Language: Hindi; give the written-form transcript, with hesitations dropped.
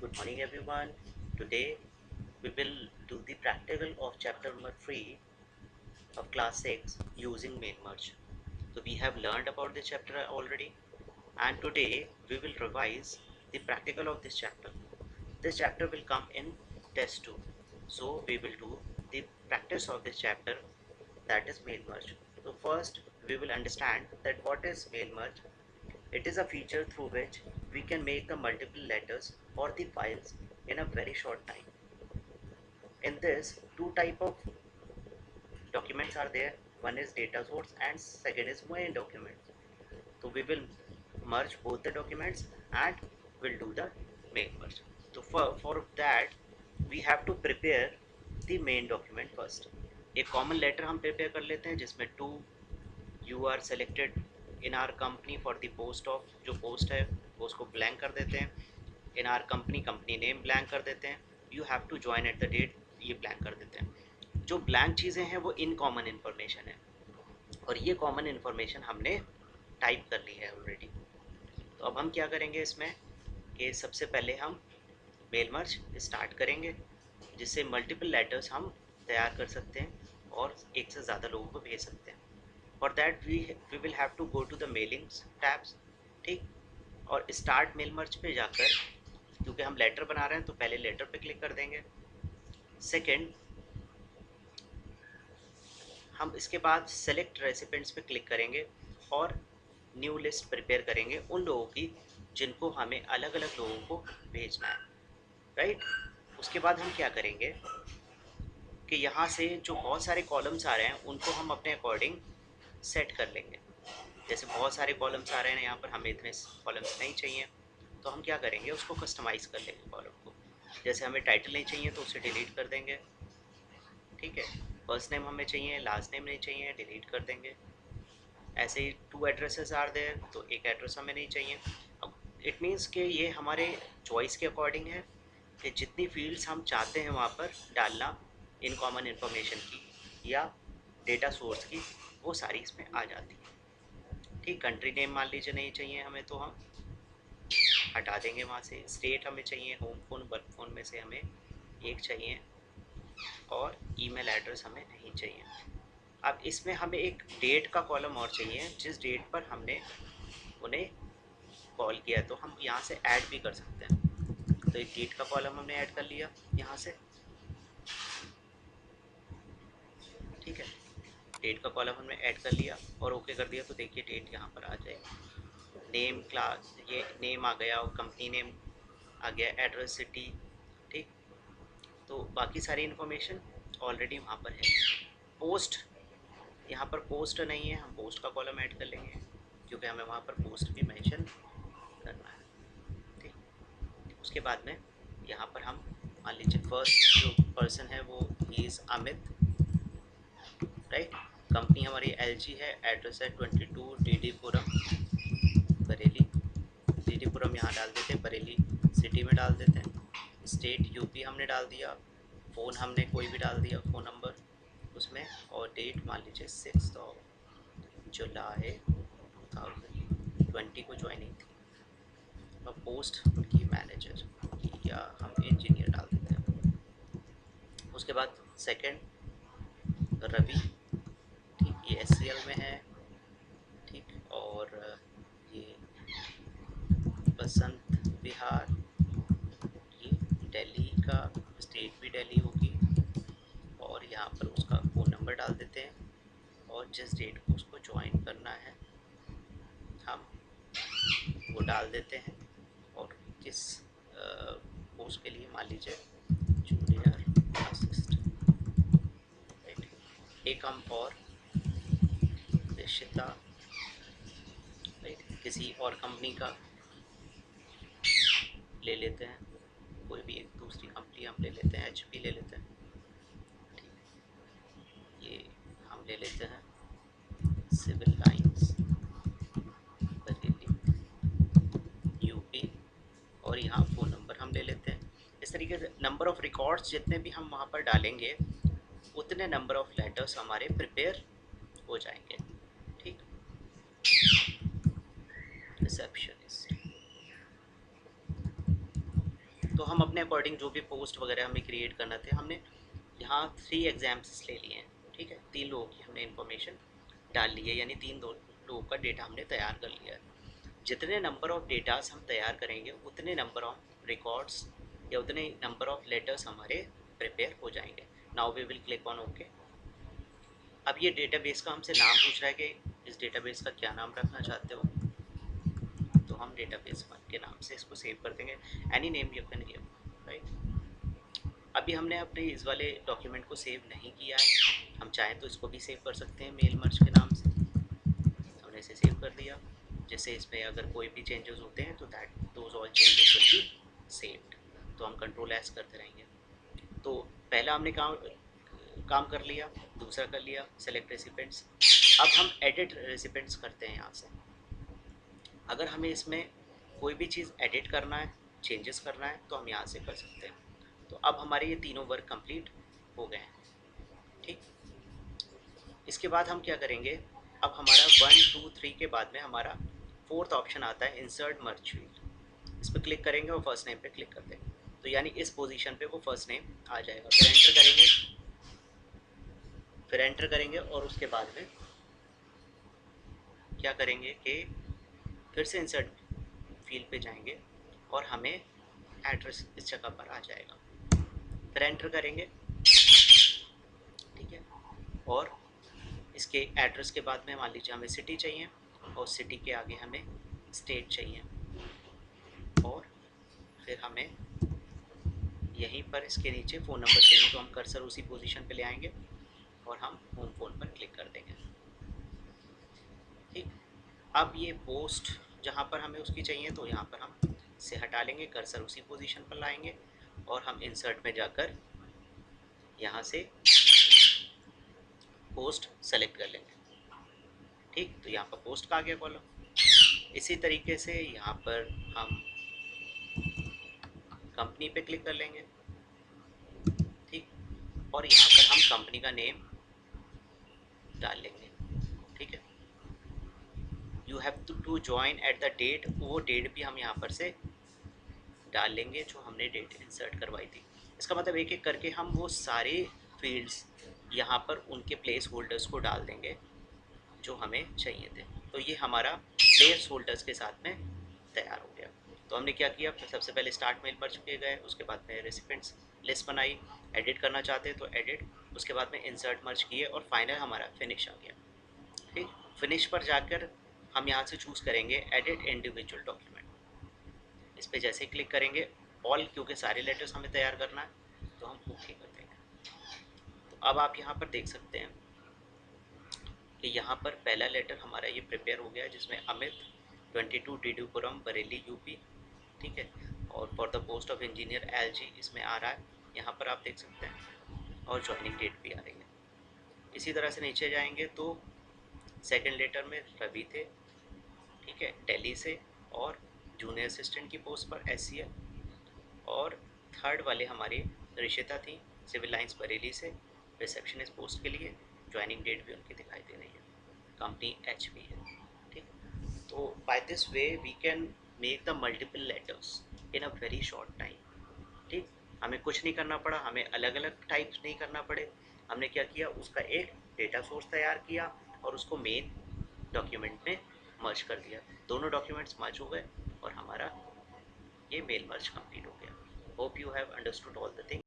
Good morning, everyone. Today we will do the practical of chapter number 3 of class 6 using main merge. So we have learned about this chapter already, and today we will revise the practical of this chapter. This chapter will come in test 2. So we will do the practice of this chapter, that is main merge. So first we will understand that what is main merge. It is a feature through which we can make the multiple letters or the files in a very short time. In this, two type of documents are there. One is data source and second is main documents. So we will merge both the documents and we'll do the main merge. So for that we have to prepare the main document first. एक कॉमन लेटर हम प्रिपेयर कर लेते हैं जिसमें to you are selected in our company for the post of, जो पोस्ट है वो उसको ब्लैंक कर देते हैं। In our company company name blank कर देते हैं। You have to join at the date, ये ब्लैंक कर देते हैं। जो ब्लैंक चीज़ें हैं वो इन कॉमन इन्फॉर्मेशन है और ये कॉमन इन्फॉर्मेशन हमने टाइप कर ली है ऑलरेडी। तो अब हम क्या करेंगे इसमें कि सबसे पहले हम मेल मर्ज स्टार्ट करेंगे जिससे मल्टीपल लेटर्स हम तैयार कर सकते हैं और एक से ज़्यादा लोगों को भेज सकते हैं। For that we will have to go to the mailings tabs, ठीक। और स्टार्ट मेल मर्ज पे जाकर, क्योंकि हम लेटर बना रहे हैं तो पहले लेटर पे क्लिक कर देंगे। सेकंड, हम इसके बाद सेलेक्ट रेसिपेंट्स पे क्लिक करेंगे और न्यू लिस्ट प्रिपेयर करेंगे उन लोगों की जिनको हमें अलग अलग लोगों को भेजना है, राइट। उसके बाद हम क्या करेंगे कि यहाँ से जो बहुत सारे कॉलम्स आ रहे हैं उनको हम अपने अकॉर्डिंग सेट कर लेंगे। जैसे बहुत सारे कॉलम्स आ रहे हैं यहाँ पर, हमें इतने कॉलम्स नहीं चाहिए तो हम क्या करेंगे उसको कस्टमाइज़ कर लेंगे कॉलम को। जैसे हमें टाइटल नहीं चाहिए तो उसे डिलीट कर देंगे, ठीक है। फर्स्ट नेम हमें चाहिए, लास्ट नेम नहीं चाहिए, डिलीट कर देंगे। ऐसे ही टू एड्रेसेस आर देयर, तो एक एड्रेस हमें नहीं चाहिए। अब इट मीन्स कि ये हमारे चॉइस के अकॉर्डिंग है कि जितनी फील्ड्स हम चाहते हैं वहाँ पर डालना इन कॉमन इन्फॉर्मेशन की या डेटा सोर्स की, वो सारी इसमें आ जाती है, ठीक। कंट्री नेम मान लीजिए नहीं चाहिए हमें तो हम हटा देंगे वहाँ से। स्टेट हमें चाहिए, होम फ़ोन वर्क फ़ोन में से हमें एक चाहिए और ईमेल एड्रेस हमें नहीं चाहिए। अब इसमें हमें एक डेट का कॉलम और चाहिए, जिस डेट पर हमने उन्हें कॉल किया है, तो हम यहाँ से ऐड भी कर सकते हैं। तो एक डेट का कॉलम हमने ऐड कर लिया यहाँ से, ठीक है। डेट का कॉलम हमने ऐड कर लिया और ओके कर दिया, तो देखिए डेट यहाँ पर आ जाएगी। नेम क्लास, ये नेम आ गया और कंपनी नेम आ गया, एड्रेस सिटी, ठीक। तो बाकी सारी इन्फॉर्मेशन ऑलरेडी वहाँ पर है। पोस्ट, यहाँ पर पोस्ट नहीं है, हम पोस्ट का कॉलम ऐड कर लेंगे क्योंकि हमें वहाँ पर पोस्ट भी मेंशन करना है, ठीक। उसके बाद में यहाँ पर हम मान लीजिए फर्स्ट जो पर्सन है वो he is Amit, right. Company हमारी एलजी है, एड्रेस है 22 डीडी पुरम बरेली। डीडी पुरम यहाँ डाल देते हैं, बरेली सिटी में डाल देते हैं। स्टेट यूपी हमने डाल दिया। फ़ोन हमने कोई भी डाल दिया, फ़ोन नंबर उसमें, और डेट मान लीजिए 6 जुलाई 2020 को ज्वाइनिंग थी। और पोस्ट की मैनेजर या हम इंजीनियर डाल देते हैं। उसके बाद सेकंड रवि, ठीक, ये एससीएल में है, ठीक। और ये बसंत विहार, ये दिल्ली का, स्टेट भी दिल्ली होगी, और यहाँ पर उसका फ़ोन नंबर डाल देते हैं और जिस डेट को उसको ज्वाइन करना है हम वो डाल देते हैं। और किस पोस्ट के लिए, मान लीजिए जूनियर असिस्टेंट, राइट। एक हम और रिश्ता, राइट, किसी और कंपनी का ले लेते हैं, कोई भी एक दूसरी कंपनी हम ले लेते हैं, एचपी ले लेते हैं, ठीक। ये हम ले लेते हैं सिविल लाइंस बरेली यूपी, और यहाँ फ़ोन नंबर हम ले लेते हैं। इस तरीके से नंबर ऑफ़ रिकॉर्ड्स जितने भी हम वहाँ पर डालेंगे उतने नंबर ऑफ़ लेटर्स हमारे प्रिपेयर हो जाएंगे, ठीक। रिसेप्शनिस्ट, तो हम अपने अकॉर्डिंग जो भी पोस्ट वगैरह हमें क्रिएट करना थे, हमने यहाँ 3 एग्जाम्स ले लिए हैं, ठीक है। 3 लोगों की हमने इन्फॉर्मेशन डाल ली है, यानी 3 लोगों का डेटा हमने तैयार कर लिया है। जितने नंबर ऑफ डेटास हम तैयार करेंगे उतने नंबर ऑफ रिकॉर्ड्स या उतने नंबर ऑफ लेटर्स हमारे प्रिपेयर हो जाएंगे। Now we will click on okay. अब ये डेटाबेस का हमसे नाम पूछ रहा है कि इस डेटाबेस का क्या नाम रखना चाहते हो, तो हम डेटाबेस के नाम से इसको सेव कर देंगे। Any name you can give, right. अभी हमने अपने इस वाले डॉक्यूमेंट को सेव नहीं किया है, हम चाहें तो इसको भी सेव कर सकते हैं मेल मर्ज के नाम से। हमने इसे सेव कर दिया। जैसे इसमें अगर कोई भी चेंजेस होते हैं तो that those all changes will be saved. तो हम कंट्रोल एस करते रहेंगे। तो पहला हमने काम कर लिया, दूसरा कर लिया सेलेक्ट रेसिपेंट्स। अब हम एडिट रेसिपेंट्स करते हैं यहाँ से। अगर हमें इसमें कोई भी चीज़ एडिट करना है, चेंजेस करना है, तो हम यहाँ से कर सकते हैं। तो अब हमारे ये तीनों वर्क कंप्लीट हो गए हैं, ठीक। इसके बाद हम क्या करेंगे, अब हमारा 1 2 3 के बाद में हमारा 4th ऑप्शन आता है इंसर्ट मर्ज फील्ड। इस पर क्लिक करेंगे और फर्स्ट नेम पे क्लिक कर देंगे, तो यानी इस पोजीशन पे वो फर्स्ट नेम आ जाएगा। फिर एंटर करेंगे, फिर एंटर करेंगे और उसके बाद में क्या करेंगे कि फिर से इंसर्ट फील्ड पे जाएंगे और हमें एड्रेस इस जगह पर आ जाएगा। फिर एंटर करेंगे, ठीक है। और इसके एड्रेस के बाद में मान लीजिए हमें सिटी चाहिए और सिटी के आगे हमें स्टेट चाहिए, और फिर हमें यहीं पर इसके नीचे फ़ोन नंबर चाहिए, तो हम कर्सर उसी पोजीशन पे ले आएंगे और हम होम फ़ोन पर क्लिक कर देंगे, ठीक। अब ये पोस्ट जहाँ पर हमें उसकी चाहिए तो यहाँ पर हम से हटा लेंगे, कर्सर उसी पोजीशन पर लाएंगे और हम इंसर्ट में जाकर यहाँ से पोस्ट सेलेक्ट कर लेंगे, ठीक। तो यहाँ पर पोस्ट का आ गया कॉलम। इसी तरीके से यहाँ पर हम कंपनी पे क्लिक कर लेंगे, ठीक। और यहाँ पर हम कंपनी का नेम डाल लेंगे, ठीक है। You have to join at the date, वो डेट भी हम यहाँ पर से डाल लेंगे जो हमने डेट इंसर्ट करवाई थी। इसका मतलब एक एक करके हम वो सारे फील्ड्स यहाँ पर उनके प्लेस होल्डर्स को डाल देंगे जो हमें चाहिए थे। तो ये हमारा प्लेस होल्डर्स के साथ में तैयार हो गया। तो हमने क्या किया, सबसे पहले स्टार्ट मेल पर किए गए, उसके बाद में रेसिपेंट्स लिस्ट बनाई, एडिट करना चाहते हैं तो एडिट, उसके बाद में इंसर्ट मर्ज किए और फाइनल हमारा फिनिश आ गया, ठीक। फिनिश पर जाकर हम यहाँ से चूज़ करेंगे एडिट इंडिविजुअल डॉक्यूमेंट। इस पर जैसे ही क्लिक करेंगे ऑल, क्योंकि सारे लेटर्स हमें तैयार करना है, तो हम ओके कर देंगे। तो अब आप यहाँ पर देख सकते हैं कि यहाँ पर पहला लेटर हमारा ये प्रिपेयर हो गया जिसमें अमित 22 डीडूपुरम बरेली यूपी, ठीक है। और for the post of engineer LG इसमें आ रहा है, यहाँ पर आप देख सकते हैं, और ज्वाइनिंग डेट भी आ रही है। इसी तरह से नीचे जाएंगे तो सेकंड लेटर में रवि थे, ठीक है, दिल्ली से, और जूनियर असिस्टेंट की पोस्ट पर SCL। और थर्ड वाले हमारे ऋषिता थी, सिविल लाइंस बरेली से, रिसेप्शनिस्ट पोस्ट के लिए, ज्वाइनिंग डेट भी उनकी दिखाई दे रही है, कंपनी HP है, ठीक। तो by this way we can make the multiple letters in a very short time, ठीक। हमें कुछ नहीं करना पड़ा, हमें अलग अलग टाइप्स नहीं करना पड़े। हमने क्या किया, उसका एक डेटा सोर्स तैयार किया और उसको मेन डॉक्यूमेंट में मर्ज कर दिया। दोनों डॉक्यूमेंट्स मर्ज हो गए और हमारा ये मेल मर्ज कंप्लीट हो गया। Hope you have understood all the things.